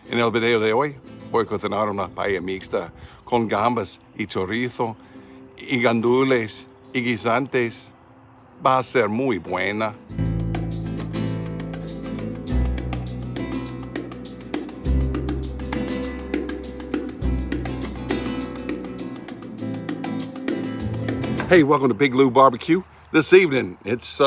En el video de hoy voy a cocinar una paella mixta con gambas y chorizo y gandules y guisantes. Va a ser muy buena. Hey, welcome to Big Lew BBQ. This evening, it's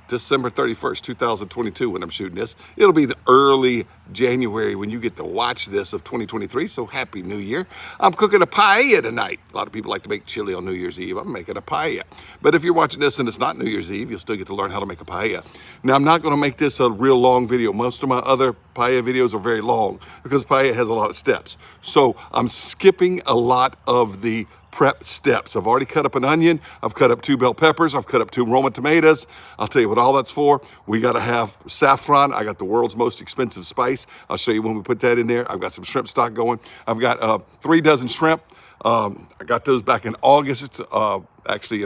December 31st, 2022 when I'm shooting this. It'll be the early January when you get to watch this of 2023, so Happy New Year. I'm cooking a paella tonight. A lot of people like to make chili on New Year's Eve. I'm making a paella. But if you're watching this and it's not New Year's Eve, you'll still get to learn how to make a paella. Now, I'm not gonna make this a real long video. Most of my other paella videos are very long because paella has a lot of steps. So I'm skipping a lot of the prep steps. I've already cut up an onion. I've cut up 2 bell peppers. I've cut up 2 Roma tomatoes. I'll tell you what all that's for. We got to have saffron. I got the world's most expensive spice. I'll show you when we put that in there. I've got some shrimp stock going. I've got 3 dozen shrimp. I got those back in August. Actually,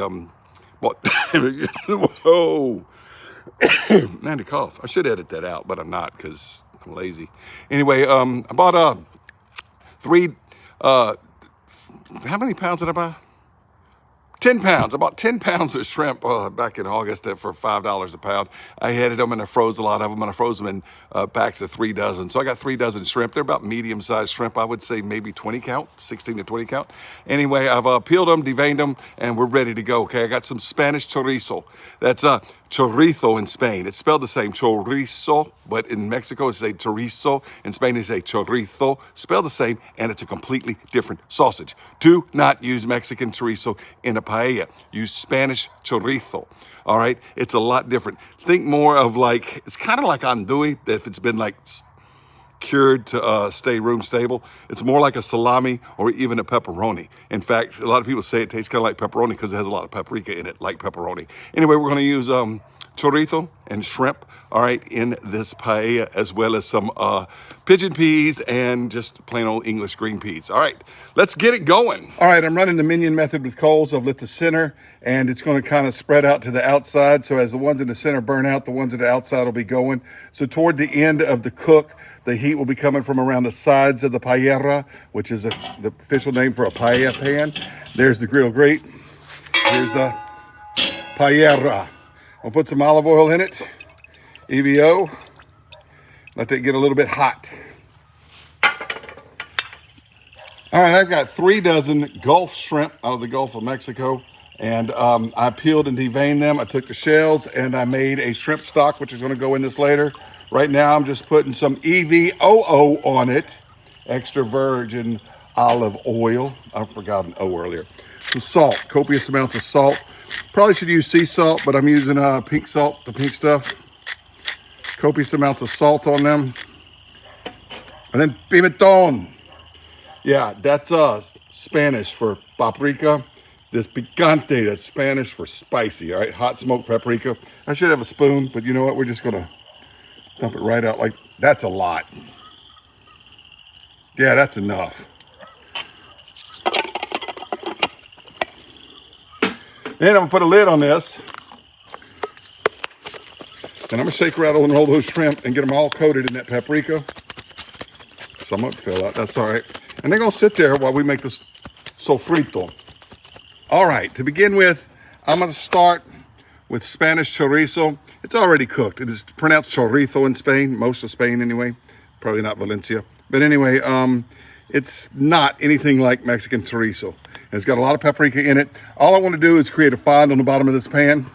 what? Whoa. Man, to cough. I should edit that out, but I'm not because I'm lazy. Anyway, I bought 3 how many pounds did I buy? 10 pounds. I bought 10 pounds of shrimp back in August for $5 a pound. I headed them and I froze a lot of them, and I froze them in packs of 3 dozen. So I got 3 dozen shrimp. They're about medium-sized shrimp. I would say maybe 20 count, 16 to 20 count. Anyway, I've peeled them, deveined them, and we're ready to go. Okay, I got some Spanish chorizo. That's chorizo in Spain. It's spelled the same, chorizo, but in Mexico it's a chorizo. In Spain it's a chorizo, spelled the same, and it's a completely different sausage. Do not use Mexican chorizo in a paella. Use Spanish chorizo. All right, it's a lot different. Think more of like, it's kind of like andouille, if it's been like cured to stay room stable. It's more like a salami or even a pepperoni. In fact, a lot of people say it tastes kind of like pepperoni because it has a lot of paprika in it, like pepperoni. Anyway, we're going to use chorizo and shrimp, all right, in this paella, as well as some pigeon peas and just plain old English green peas. All right, let's get it going. All right, I'm running the minion method with coals. I've lit the center, and it's going to kind of spread out to the outside. So as the ones in the center burn out, the ones at the outside will be going. So toward the end of the cook, the heat will be coming from around the sides of the paella, which is the official name for a paella pan. There's the grill grate. Here's the paella. I'll put some olive oil in it, EVO. Let that get a little bit hot. All right, I've got 3 dozen Gulf shrimp out of the Gulf of Mexico, and I peeled and deveined them. I took the shells and I made a shrimp stock, which is gonna go in this later. Right now, I'm just putting some EVOO on it, extra virgin olive oil. I forgot an O earlier. Some salt, copious amounts of salt. Probably should use sea salt, but I'm using pink salt, the pink stuff. Copious amounts of salt on them. And then pimentón. Yeah, that's Spanish for paprika. This picante, that's Spanish for spicy, all right? Hot smoked paprika. I should have a spoon, but you know what? We're just gonna dump it right out like, that's a lot. Yeah, that's enough. Then I'm gonna put a lid on this. And I'm gonna shake, rattle, and roll those shrimp and get them all coated in that paprika. Some of it fell out, that's all right. And they're gonna sit there while we make this sofrito. All right, to begin with, I'm gonna start with Spanish chorizo. It's already cooked. It is pronounced chorizo in Spain, most of Spain anyway. Probably not Valencia. But anyway, it's not anything like Mexican chorizo. And it's got a lot of paprika in it. All I want to do is create a fond on the bottom of this pan.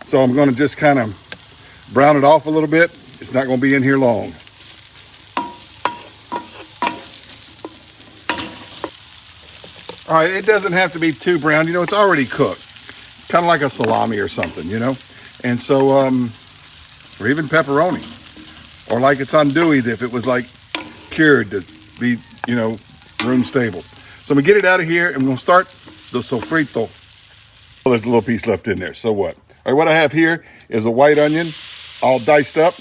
So I'm going to just kind of brown it off a little bit. It's not going to be in here long. All right, it doesn't have to be too brown. You know, it's already cooked. Kind of like a salami or something, you know? And so, or even pepperoni. Or like it's andouille if it was like cured to be, you know, room stable. So I'm gonna get it out of here and we're gonna start the sofrito. Oh, there's a little piece left in there, so what? All right, what I have here is a white onion, all diced up.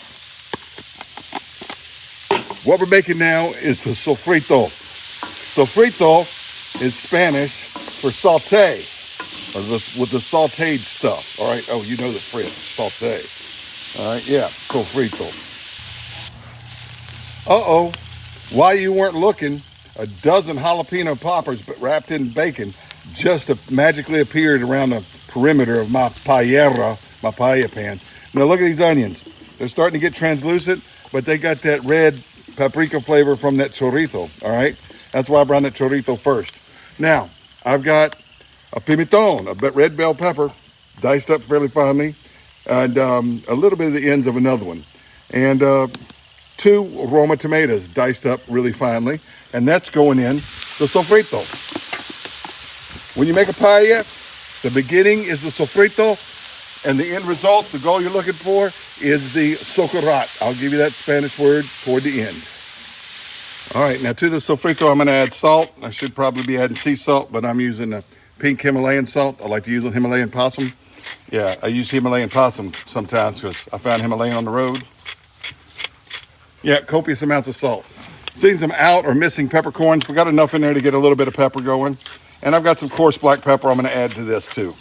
What we're making now is the sofrito. Sofrito is Spanish for saute, or with the sauteed stuff. All right, oh, you know the French, saute. All right, yeah, sofrito. Uh-oh, while you weren't looking, a dozen jalapeno poppers but wrapped in bacon just magically appeared around the perimeter of my paella pan. Now look at these onions. They're starting to get translucent, but they got that red paprika flavor from that chorizo, all right? That's why I brought that chorizo first. Now, I've got a pimentón, a red bell pepper, diced up fairly finely, and a little bit of the ends of another one. And 2 Roma tomatoes diced up really finely, and that's going in the sofrito. When you make a paella, the beginning is the sofrito, and the end result, the goal you're looking for, is the socarrat. I'll give you that Spanish word toward the end. All right, now to the sofrito, I'm gonna add salt. I should probably be adding sea salt, but I'm using a pink Himalayan salt. I like to use a Himalayan possum. Yeah, I use Himalayan possum sometimes because I found Himalayan on the road. Yeah, copious amounts of salt. Seeing some out or missing peppercorns, we got enough in there to get a little bit of pepper going. And I've got some coarse black pepper I'm gonna add to this too.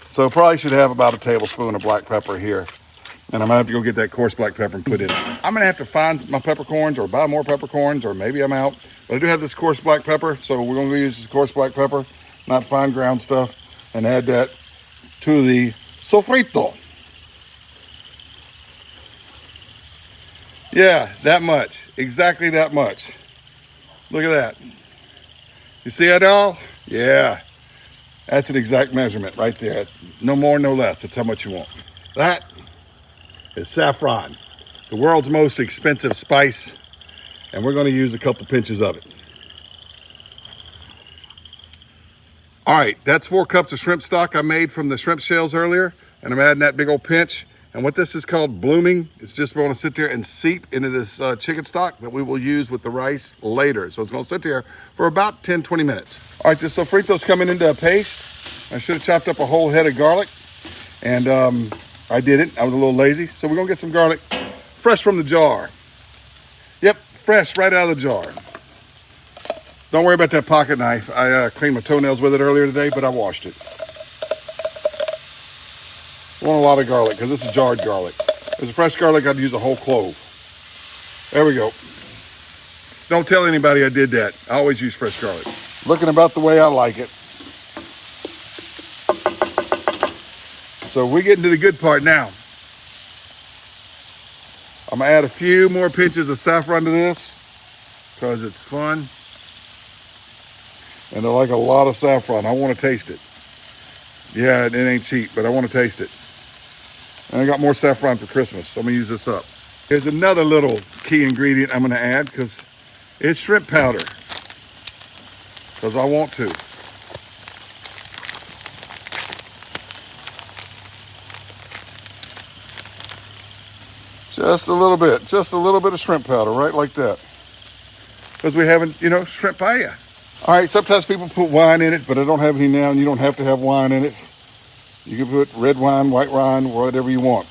So probably should have about a tablespoon of black pepper here. And I'm gonna have to go get that coarse black pepper and put it in. I'm gonna have to find my peppercorns or buy more peppercorns, or maybe I'm out. But I do have this coarse black pepper, so we're gonna use this coarse black pepper, not fine ground stuff, and add that to the sofrito. Yeah, that much, exactly that much. Look at that. You see it all? Yeah, that's an exact measurement right there. No more, no less, that's how much you want. That is saffron, the world's most expensive spice, and we're gonna use a couple pinches of it. All right, that's 4 cups of shrimp stock I made from the shrimp shells earlier, and I'm adding that big old pinch. And what this is called blooming, it's just going to sit there and seep into this chicken stock that we will use with the rice later. So it's going to sit there for about 10-20 minutes. All right, this sofrito's coming into a paste. I should have chopped up a whole head of garlic, and I didn't. I was a little lazy. So we're going to get some garlic fresh from the jar. Yep, fresh right out of the jar. Don't worry about that pocket knife. I cleaned my toenails with it earlier today, but I washed it. I want a lot of garlic because this is jarred garlic. If it's fresh garlic, I'd use a whole clove. There we go. Don't tell anybody I did that. I always use fresh garlic. Looking about the way I like it. So we're getting to the good part now. I'm gonna add a few more pinches of saffron to this because it's fun. And I like a lot of saffron. I want to taste it. Yeah, it ain't cheap, but I want to taste it. And I got more saffron for Christmas, so I'm gonna use this up. Here's another little key ingredient I'm gonna add because it's shrimp powder. Because I want to. Just a little bit of shrimp powder, right like that. Because we haven't, shrimp paella. All right, sometimes people put wine in it, but I don't have any now, and you don't have to have wine in it. You can put red wine, white wine, whatever you want.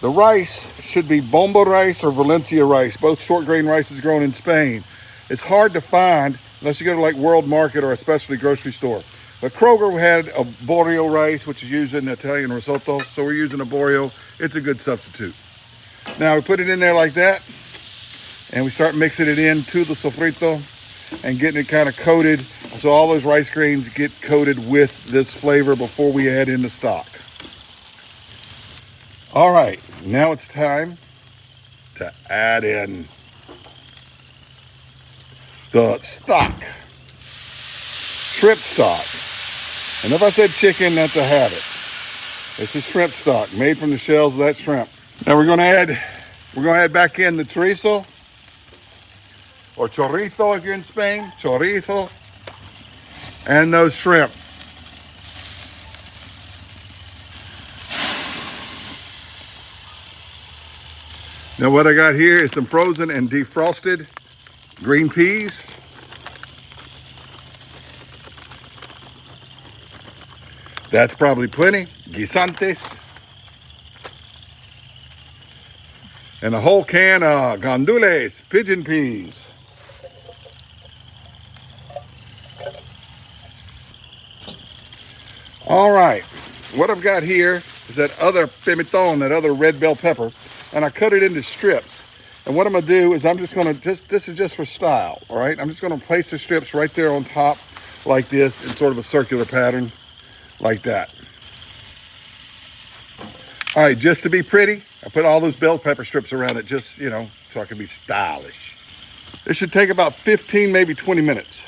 The rice should be bombo rice or Valencia rice. Both short grain rices grown in Spain. It's hard to find unless you go to like World Market or a specialty grocery store. But Kroger had a Borio rice, which is used in Italian risotto, so we're using a Borio. It's a good substitute. Now we put it in there like that, and we start mixing it into the sofrito and getting it kind of coated so all those rice grains get coated with this flavor before we add in the stock. All right, now it's time to add in the stock, shrimp stock. And if I said chicken, that's a habit. It's a shrimp stock made from the shells of that shrimp. Now we're gonna add back in the chorizo, or chorizo if you're in Spain, chorizo, and those shrimp. Now what I got here is some frozen and defrosted green peas. That's probably plenty, guisantes. And a whole can of gandules, pigeon peas. All right, what I've got here is that other pimentón, that other red bell pepper, and I cut it into strips. And what I'm gonna do is this is just for style, all right? I'm just gonna place the strips right there on top like this in sort of a circular pattern like that. All right, just to be pretty, I put all those bell pepper strips around it just, you know, so I can be stylish. This should take about 15, maybe 20 minutes.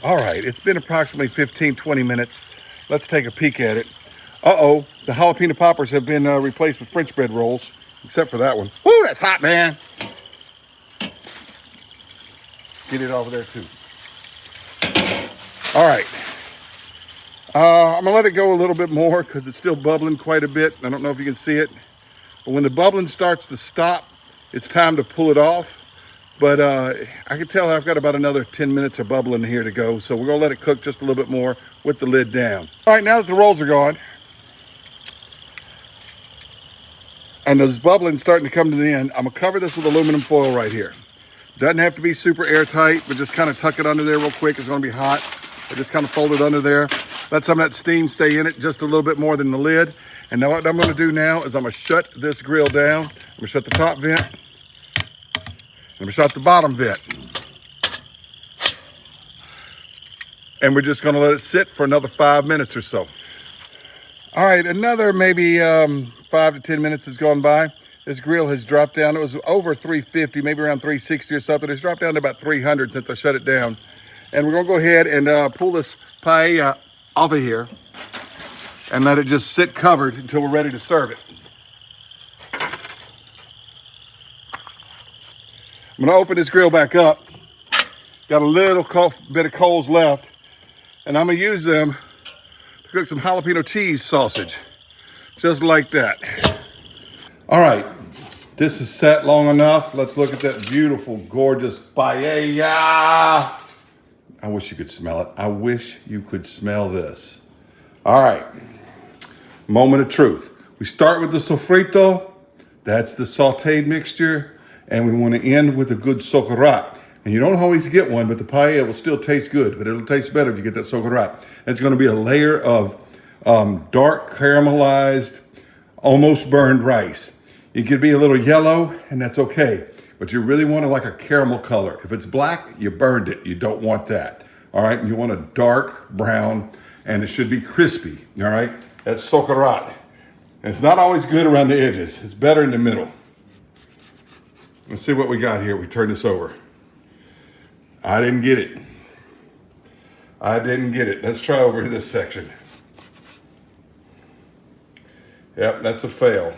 All right, it's been approximately 15, 20 minutes. Let's take a peek at it. Uh-oh, the jalapeno poppers have been replaced with French bread rolls, except for that one. Woo, that's hot, man. Get it over there too. All right. I'm gonna let it go a little bit more because it's still bubbling quite a bit. I don't know if you can see it, but when the bubbling starts to stop, it's time to pull it off. But I can tell I've got about another 10 minutes of bubbling here to go. So we're gonna let it cook just a little bit more with the lid down. All right, now that the rolls are gone, and those bubbling starting to come to the end, I'm gonna cover this with aluminum foil right here. Doesn't have to be super airtight, but just kind of tuck it under there real quick. It's gonna be hot. I just kind of fold it under there. Let some of that steam stay in it just a little bit more than the lid. And now what I'm gonna do now is I'm gonna shut this grill down. I'm gonna shut the top vent. I'm gonna shut the bottom vent. And we're just gonna let it sit for another 5 minutes or so. All right, another maybe 5 to 10 minutes has gone by. This grill has dropped down. It was over 350, maybe around 360 or something. It's dropped down to about 300 since I shut it down. And we're gonna go ahead and pull this paella off of here and let it just sit covered until we're ready to serve it. I'm gonna open this grill back up. Got a little bit of coals left, and I'm gonna use them to cook some jalapeno cheese sausage, just like that. All right, this is set long enough. Let's look at that beautiful, gorgeous paella. I wish you could smell it. I wish you could smell this. All right, moment of truth. We start with the sofrito. That's the sauteed mixture. And we want to end with a good socarrat. And you don't always get one, but the paella will still taste good, but it'll taste better if you get that socarrat. It's going to be a layer of dark caramelized, almost burned rice. It could be a little yellow, and that's okay. But you really want it like a caramel color. If it's black, you burned it. You don't want that. All right, you want a dark brown, and it should be crispy. All right, that's socarrat. And it's not always good around the edges. It's better in the middle. Let's see what we got here. We turn this over. I didn't get it. I didn't get it. Let's try over this section. Yep, that's a fail.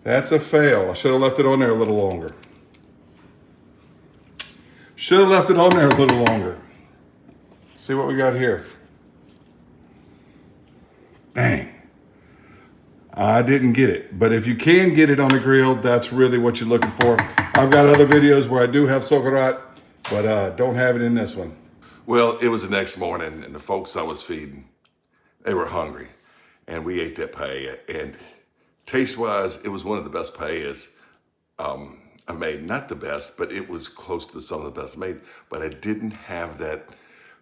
That's a fail. I should have left it on there a little longer. Should have left it on there a little longer. See what we got here. Dang. I didn't get it, but if you can get it on the grill, that's really what you're looking for. I've got other videos where I do have socarrat, but don't have it in this one. Well, it was the next morning, and the folks I was feeding, they were hungry, and we ate that paella. And taste-wise, it was one of the best paellas I've made. Not the best, but it was close to some of the best made. But I didn't have that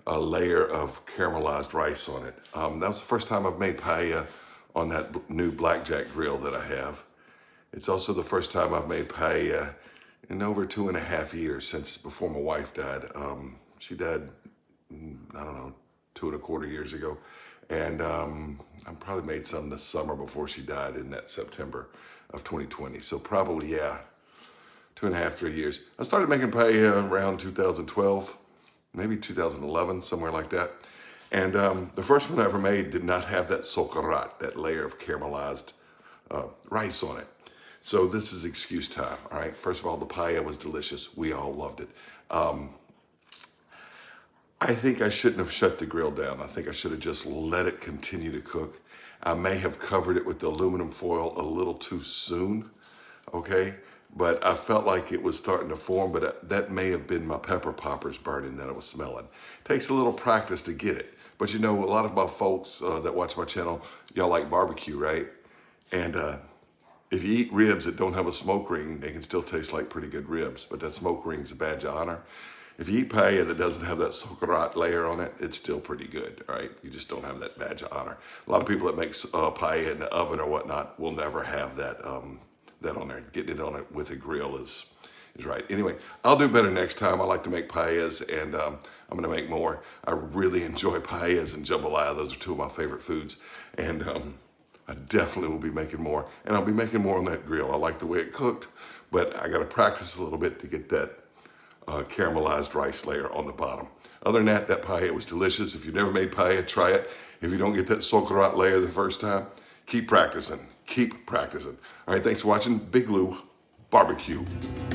layer of caramelized rice on it. That was the first time I've made paella on that new Blackjack Grill that I have. It's also the first time I've made paella in over 2.5 years since before my wife died. She died, I don't know, 2.25 years ago. And I probably made some this summer before she died in that September of 2020. So probably, yeah, 2.5, 3 years. I started making paella around 2012, maybe 2011, somewhere like that. And the first one I ever made did not have that socarrat, that layer of caramelized rice on it. So this is excuse time, all right? First of all, the paella was delicious. We all loved it. I think I shouldn't have shut the grill down. I think I should have just let it continue to cook. I may have covered it with the aluminum foil a little too soon, okay? But I felt like it was starting to form, but that may have been my pepper poppers burning that I was smelling. Takes a little practice to get it. But you know, a lot of my folks that watch my channel, y'all like barbecue, right? And if you eat ribs that don't have a smoke ring, they can still taste like pretty good ribs, but that smoke ring's a badge of honor. If you eat paella that doesn't have that socarrat layer on it, it's still pretty good, all right? You just don't have that badge of honor. A lot of people that make paella in the oven or whatnot will never have that that on there. Getting it on it with a grill is right. Anyway, I'll do better next time. I like to make paellas, and I'm going to make more. I really enjoy paellas and jambalaya. Those are two of my favorite foods, and I definitely will be making more, and I'll be making more on that grill. I like the way it cooked, but I got to practice a little bit to get that caramelized rice layer on the bottom. Other than that, that paella was delicious. If you've never made paella, try it. If you don't get that sauerkraut layer the first time, keep practicing. Keep practicing. All right, thanks for watching Big Lew BBQ.